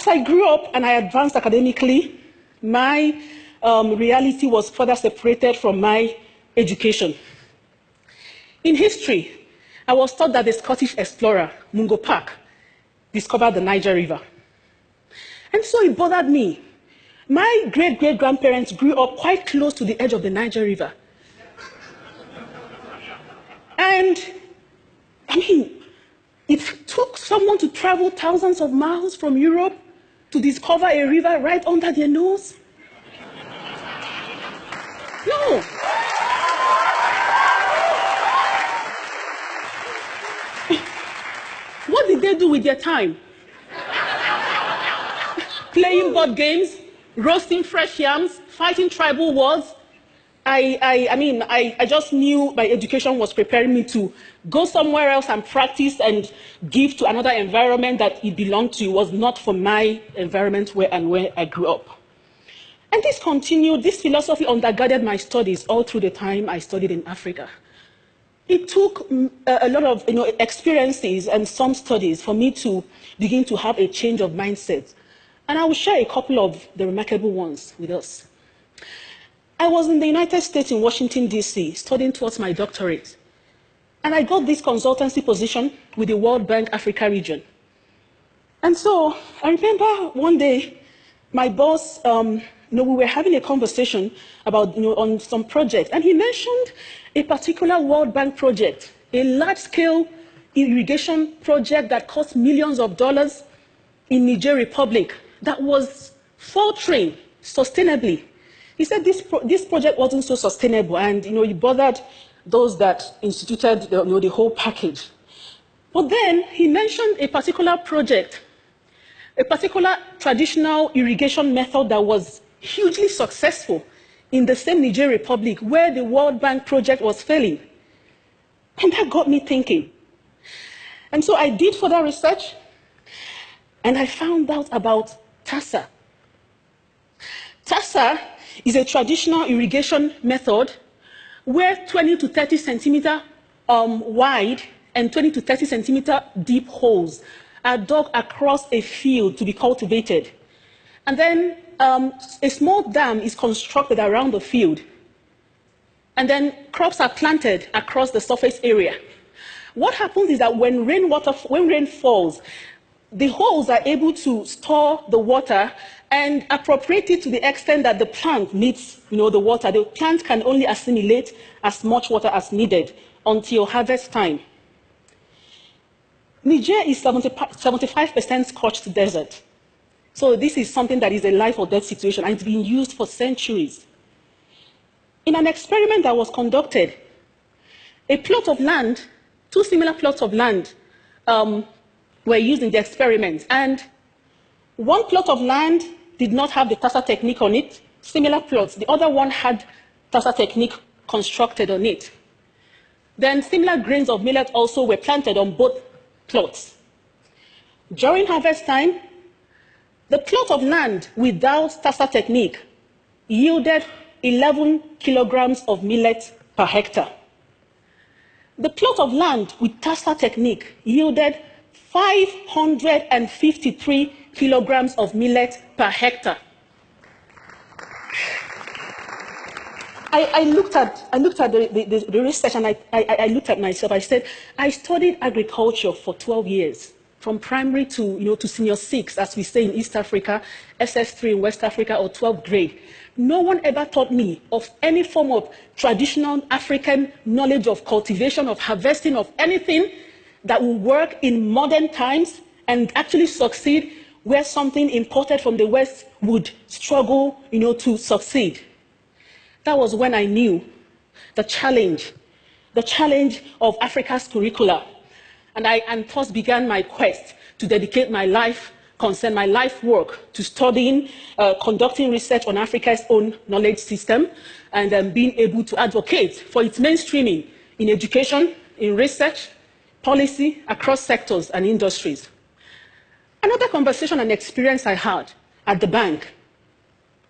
I grew up and I advanced academically, my reality was further separated from my education. In history, I was taught that the Scottish explorer, Mungo Park, discovered the Niger River. And so it bothered me. My great-great-grandparents grew up quite close to the edge of the Niger River. And, I mean, it took someone to travel thousands of miles from Europe to discover a river right under their nose. No. What did they do with their time? Playing board games, roasting fresh yams, fighting tribal wars. I just knew my education was preparing me to go somewhere else and practice and give to another environment that it belonged to. It was not for my environment where I grew up. And this continued, this philosophy undergirded my studies all through the time I studied in Africa. It took a lot of experiences and some studies for me to begin to have a change of mindset. And I will share a couple of the remarkable ones with us. I was in the United States in Washington, D.C., studying towards my doctorate. And I got this consultancy position with the World Bank Africa region. And so I remember one day, my boss, we were having a conversation about, on some project, and he mentioned a particular World Bank project, a large-scale irrigation project that cost millions of dollars in Niger Republic that was faltering sustainably. He said this project wasn't so sustainable, and he bothered those that instituted the whole package. But then he mentioned a particular project, a particular traditional irrigation method that was hugely successful in the same Niger Republic where the World Bank project was failing. And that got me thinking. And so I did further research, and I found out about TASA. TASA is a traditional irrigation method where 20 to 30 centimeter wide and 20 to 30 centimeter deep holes are dug across a field to be cultivated. And then a small dam is constructed around the field. And then crops are planted across the surface area. What happens is that when rain falls, the holes are able to store the water and appropriate it to the extent that the plant needs the water. The plant can only assimilate as much water as needed until harvest time. Niger is 75% scorched desert. So this is something that is a life or death situation, and it's been used for centuries. In an experiment that was conducted, a plot of land, two similar plots of land were used in the experiment, and one plot of land did not have the TASA technique on it, similar plots. The other one had TASA technique constructed on it. Then similar grains of millet also were planted on both plots. During harvest time, the plot of land without TASA technique yielded 11 kilograms of millet per hectare. The plot of land with TASA technique yielded 553 kilograms of millet per hectare. I looked at the research, and I looked at myself. I said, I studied agriculture for 12 years, from primary to senior 6, as we say in East Africa, SS3 in West Africa, or 12th grade. No one ever taught me of any form of traditional African knowledge of cultivation, of harvesting, of anything that will work in modern times and actually succeed where something imported from the West would struggle, to succeed. That was when I knew the challenge of Africa's curricula. And thus began my quest to dedicate my life work to studying, conducting research on Africa's own knowledge system, and being able to advocate for its mainstreaming in education, in research, policy, across sectors and industries. Another conversation and experience I had at the bank,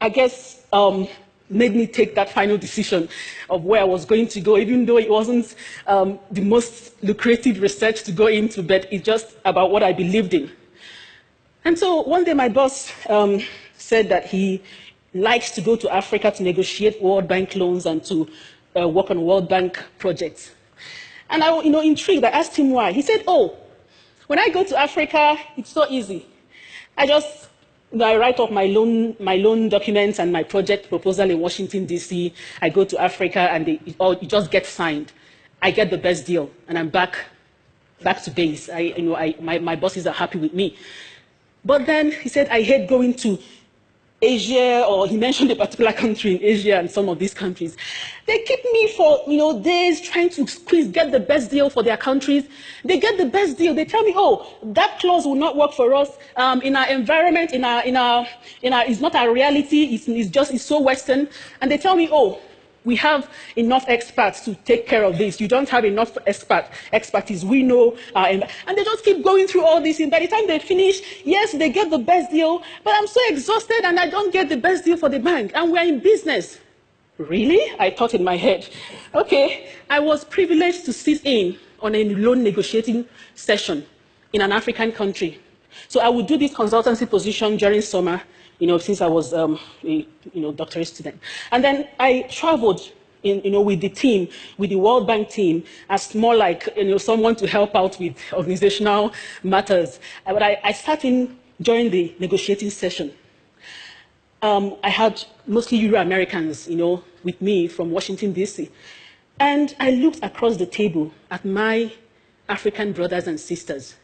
I guess, made me take that final decision of where I was going to go, even though it wasn't the most lucrative research to go into, but it's just about what I believed in. And so one day my boss said that he likes to go to Africa to negotiate World Bank loans and to work on World Bank projects. And I, intrigued, I asked him why. He said, oh, when I go to Africa, it's so easy. I just, I write up my loan documents and my project proposal in Washington, D.C. I go to Africa and it just gets signed. I get the best deal and I'm back to base. My bosses are happy with me. But then he said, I hate going to Asia, or he mentioned a particular country in Asia and some of these countries. They keep me for days trying to get the best deal for their countries. They get the best deal. They tell me, oh, that clause will not work for us in our environment, it's not our reality. It's so Western. And they tell me, oh, we have enough experts to take care of this. You don't have enough expertise. We know. And they just keep going through all this. And by the time they finish, yes, they get the best deal, but I'm so exhausted and I don't get the best deal for the bank. And we're in business. Really? I thought in my head. Okay, I was privileged to sit in on a loan negotiating session in an African country. So I would do this consultancy position during summer, since I was a doctorate student. And then I traveled with the team, with the World Bank team, as more like someone to help out with organizational matters. But I sat in during the negotiating session. I had mostly Euro-Americans, with me from Washington, D.C. And I looked across the table at my African brothers and sisters.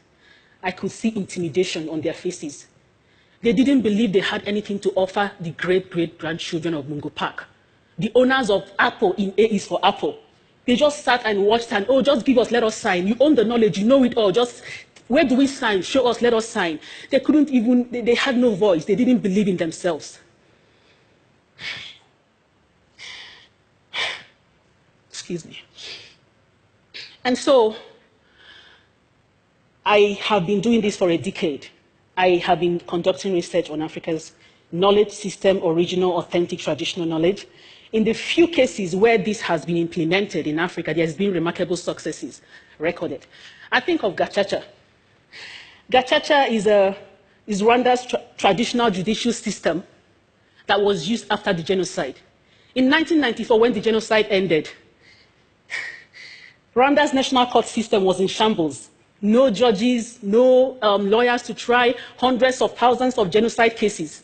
I could see intimidation on their faces. They didn't believe they had anything to offer the great-great-grandchildren of Mungo Park. The owners of Apple in A is for Apple. They just sat and watched and, oh, just give us, let us sign. You own the knowledge, you know it all. Just, where do we sign? Show us, let us sign. They couldn't even, they had no voice. They didn't believe in themselves. Excuse me. And so, I have been doing this for a decade. I have been conducting research on Africa's knowledge system, original, authentic, traditional knowledge. In the few cases where this has been implemented in Africa, there has been remarkable successes recorded. I think of Gacaca. Gacaca is Rwanda's traditional judicial system that was used after the genocide. In 1994, when the genocide ended, Rwanda's national court system was in shambles. No judges, no lawyers to try hundreds of thousands of genocide cases.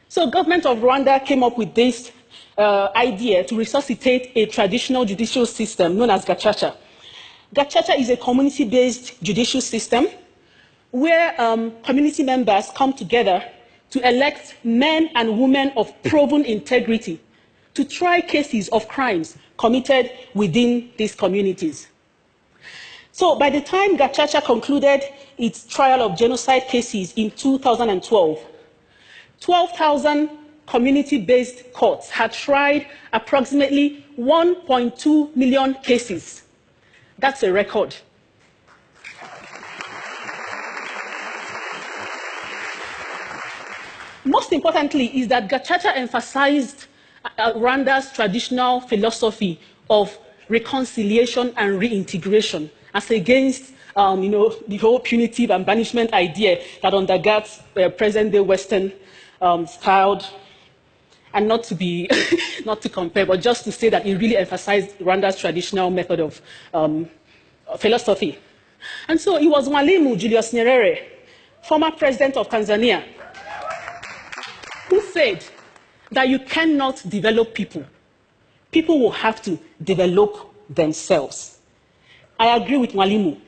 So the government of Rwanda came up with this idea to resuscitate a traditional judicial system known as Gacaca. Gacaca is a community-based judicial system where community members come together to elect men and women of proven integrity to try cases of crimes committed within these communities. So by the time Gacaca concluded its trial of genocide cases in 2012, 12,000 community-based courts had tried approximately 1.2 million cases. That's a record. Most importantly is that Gacaca emphasized Rwanda's traditional philosophy of reconciliation and reintegration, as against the whole punitive and banishment idea that undergirds present-day Western styled, and not to compare, but just to say that it really emphasized Rwanda's traditional method of philosophy. And so it was Mwalimu Julius Nyerere, former president of Tanzania, who said that you cannot develop people. People will have to develop themselves. I agree with Mwalimu.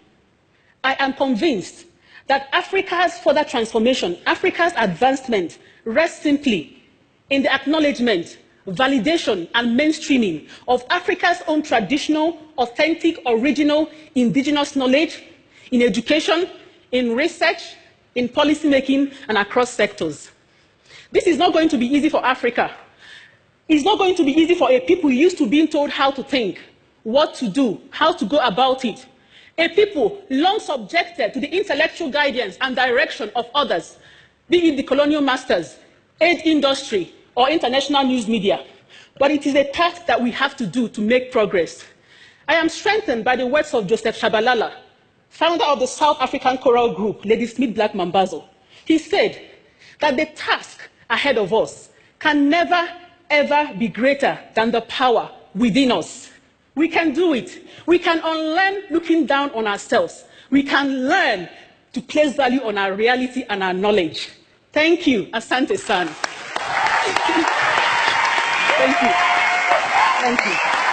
I am convinced that Africa's further transformation, Africa's advancement, rests simply in the acknowledgement, validation, and mainstreaming of Africa's own traditional, authentic, original, indigenous knowledge in education, in research, in policymaking, and across sectors. This is not going to be easy for Africa. It's not going to be easy for a people used to being told how to think, what to do, how to go about it. A people long subjected to the intellectual guidance and direction of others, be it the colonial masters, aid industry, or international news media. But it is a task that we have to do to make progress. I am strengthened by the words of Joseph Shabalala, founder of the South African choral group, Lady Smith Black Mambazo, He said that the task ahead of us can never, ever be greater than the power within us. We can do it. We can unlearn looking down on ourselves. We can learn to place value on our reality and our knowledge. Thank you, Asante San. Thank you. Thank you.